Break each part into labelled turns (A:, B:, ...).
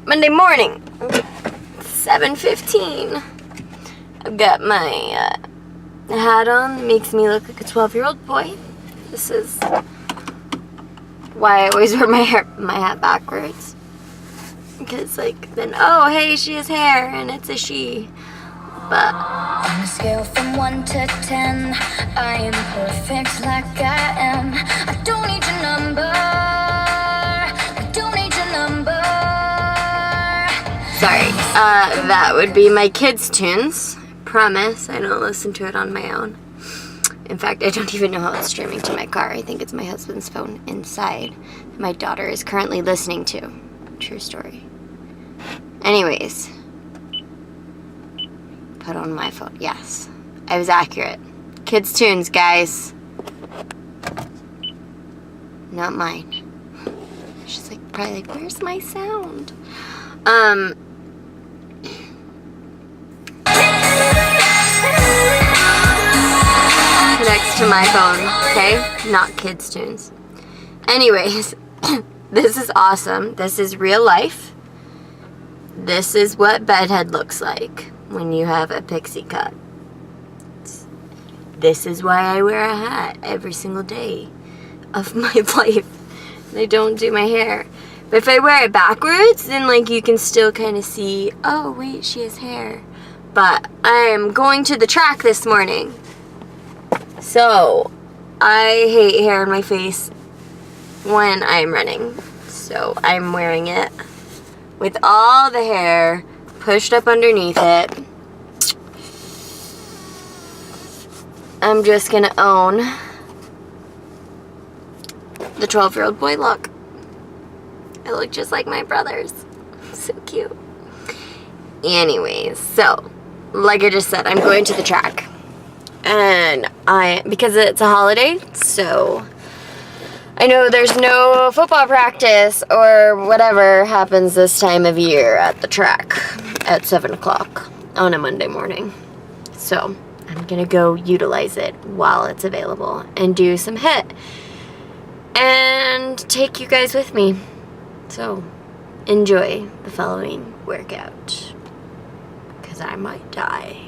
A: Monday morning, 7:15. I've got my hat on. It makes me look like a 12-year-old boy. This is why I always wear my hat backwards. Because, like, then, oh, hey, she has hair, and it's a she. But
B: on a scale from 1 to 10, I am perfect like I am. I don't need your number. I don't need your number.
A: Sorry, that would be my kids' tunes. Promise, I don't listen to it on my own. In fact, I don't even know how it's streaming to my car. I think it's my husband's phone inside. My daughter is currently listening to. True story. Anyways. Put on my phone. Yes. I was accurate. Kids' tunes, guys. Not mine. She's like, probably like, where's my sound? Connects to my phone, okay? Not kids' tunes. Anyways, this is awesome. This is real life. This is what bedhead looks like when you have a pixie cut. This is why I wear a hat every single day of my life. I don't do my hair. But if I wear it backwards, then like you can still kind of see, oh wait, she has hair. But I am going to the track this morning. So I hate hair in my face when I'm running. So I'm wearing it with all the hair pushed up underneath it. I'm just gonna own the 12-year-old boy look. I look just like my brothers. So cute. Anyways, so like I just said, I'm going to the track. And because it's a holiday, so I know there's no football practice or whatever happens this time of year at the track at 7 o'clock on a Monday morning. So I'm going to go utilize it while it's available and do some HIIT and take you guys with me. So enjoy the following workout because I might die.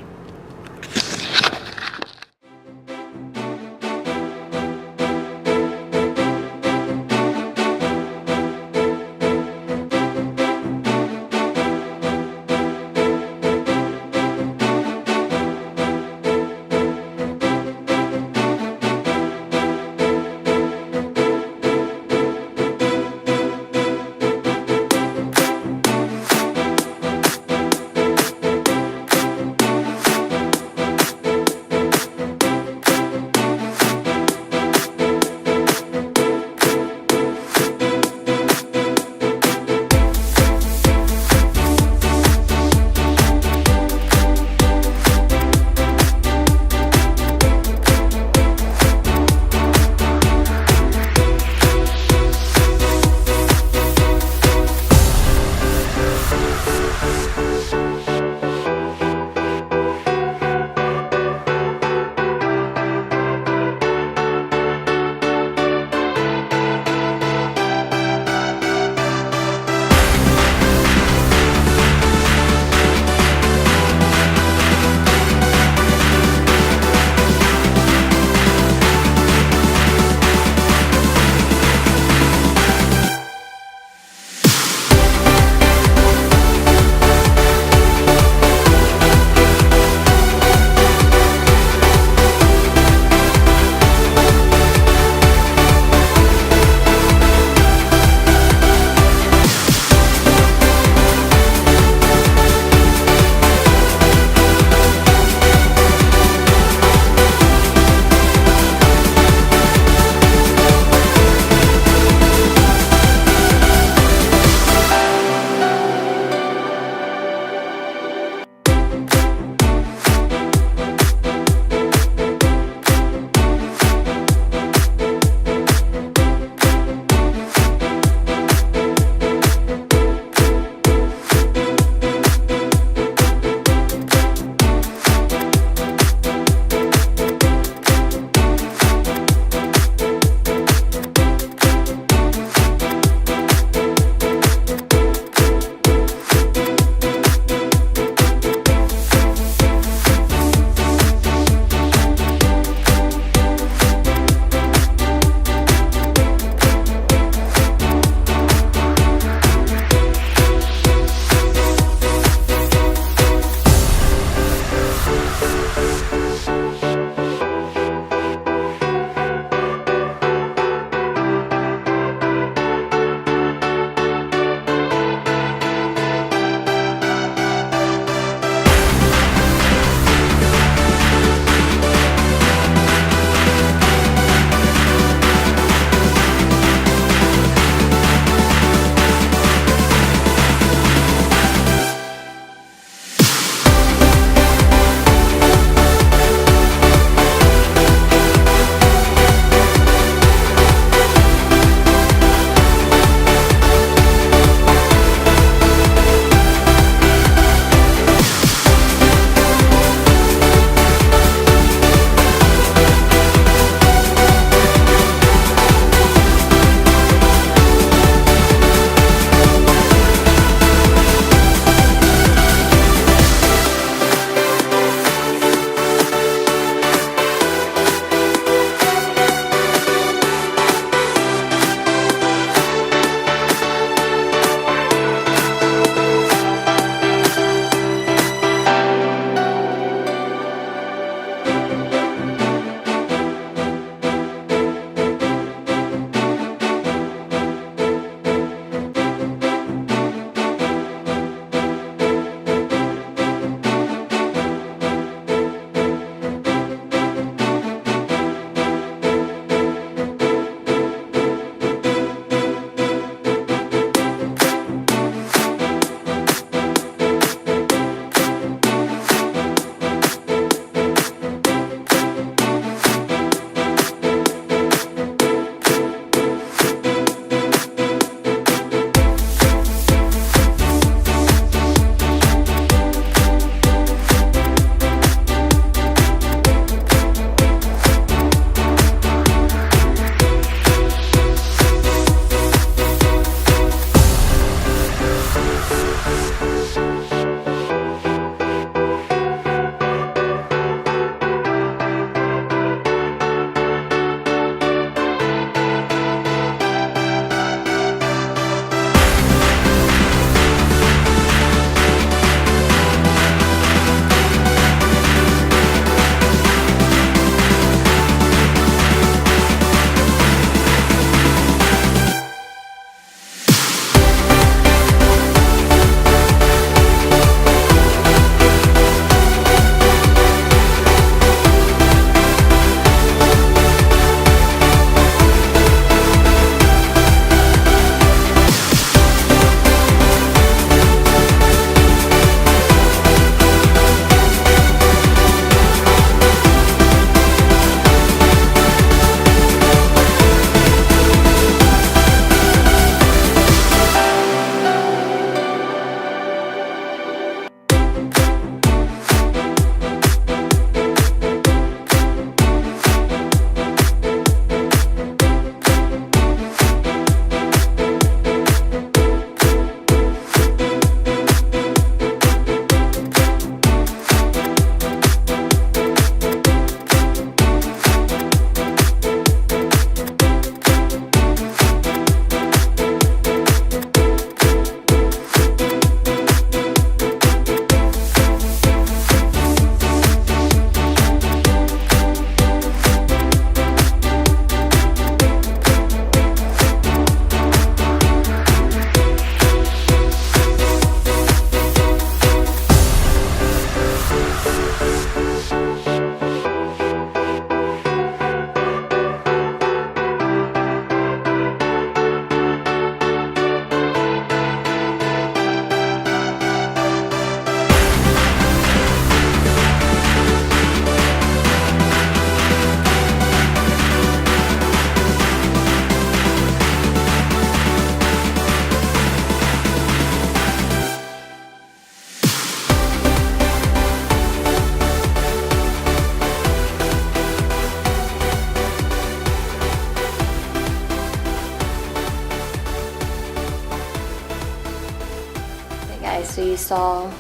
A: guys, so you saw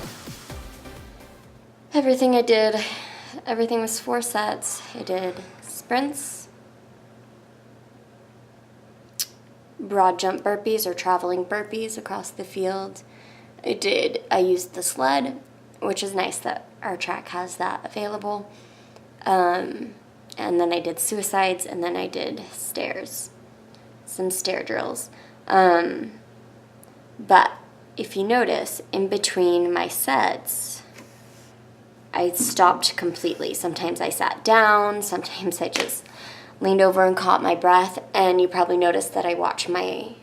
A: everything I did. Everything was 4 sets. I did sprints, broad jump burpees or traveling burpees across the field. I used the sled, which is nice that our track has that available. And then I did suicides, and then I did stairs, some stair drills. But if you notice, in between my sets, I stopped completely. Sometimes I sat down, sometimes I just leaned over and caught my breath, and you probably noticed that I watch my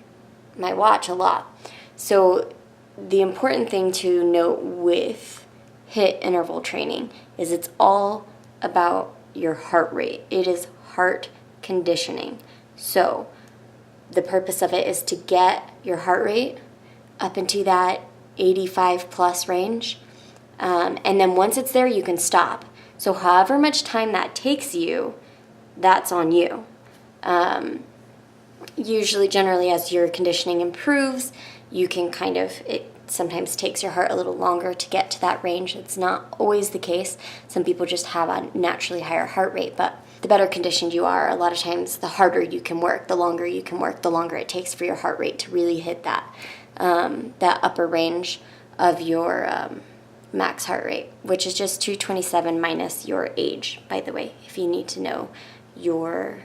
A: watch a lot. So the important thing to note with HIIT interval training is it's all about your heart rate. It is heart conditioning. So the purpose of it is to get your heart rate up into that 85 plus range. And then once it's there, you can stop. So however much time that takes you, that's on you. Usually, generally, as your conditioning improves, you can it sometimes takes your heart a little longer to get to that range. It's not always the case. Some people just have a naturally higher heart rate, but the better conditioned you are, a lot of times the harder you can work, the longer you can work, the longer it takes for your heart rate to really hit that upper range of your max heart rate, which is just 227 minus your age, by the way, if you need to know your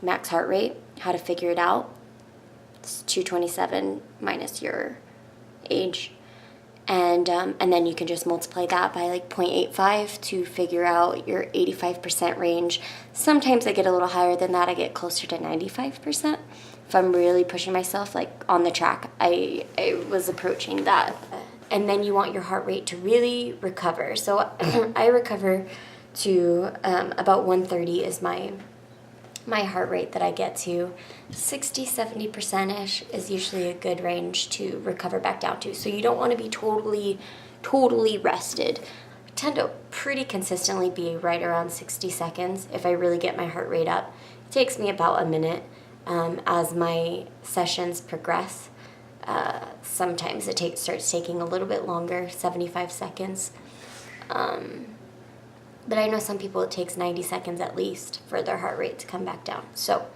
A: max heart rate, how to figure it out. It's 227 minus your age. And then you can just multiply that by like 0.85 to figure out your 85% range. Sometimes I get a little higher than that. I get closer to 95%. If I'm really pushing myself, like on the track, I was approaching that. And then you want your heart rate to really recover. So I recover to about 130 is my heart rate that I get to. 60-70%-ish is usually a good range to recover back down to. So you don't want to be totally rested. I tend to pretty consistently be right around 60 seconds if I really get my heart rate up. It takes me about a minute as my sessions progress. Sometimes it starts taking a little bit longer, 75 seconds. But I know some people it takes 90 seconds at least for their heart rate to come back down. So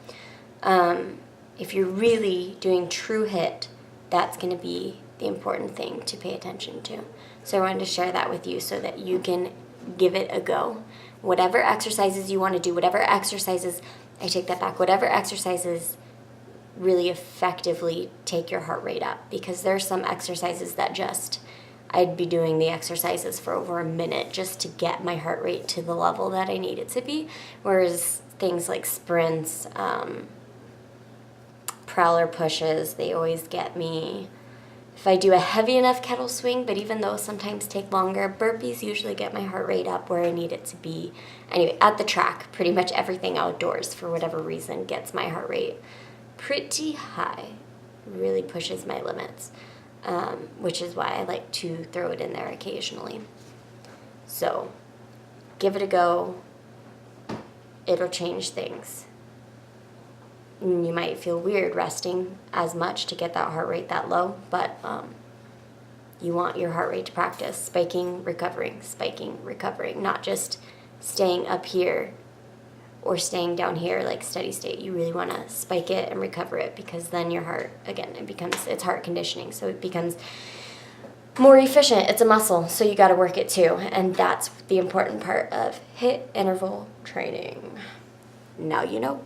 A: if you're really doing true HIIT, that's going to be the important thing to pay attention to. So I wanted to share that with you so that you can give it a go. Whatever exercises you want to do, whatever exercises really effectively take your heart rate up, because there are some exercises that I'd be doing the exercises for over a minute just to get my heart rate to the level that I need it to be, whereas things like sprints, prowler pushes, they always get me. If I do a heavy enough kettle swing, but even those sometimes take longer, burpees usually get my heart rate up where I need it to be. Anyway, at the track, pretty much everything outdoors, for whatever reason, gets my heart rate pretty high, really pushes my limits. Which is why I like to throw it in there occasionally. So give it a go. It'll change things. You might feel weird resting as much to get that heart rate that low, but you want your heart rate to practice spiking, recovering, not just staying up here or staying down here like steady state. You really want to spike it and recover it, because then your heart, again, it's heart conditioning, so it becomes more efficient. It's a muscle, so you got to work it too, and that's the important part of HIIT interval training. Now you know.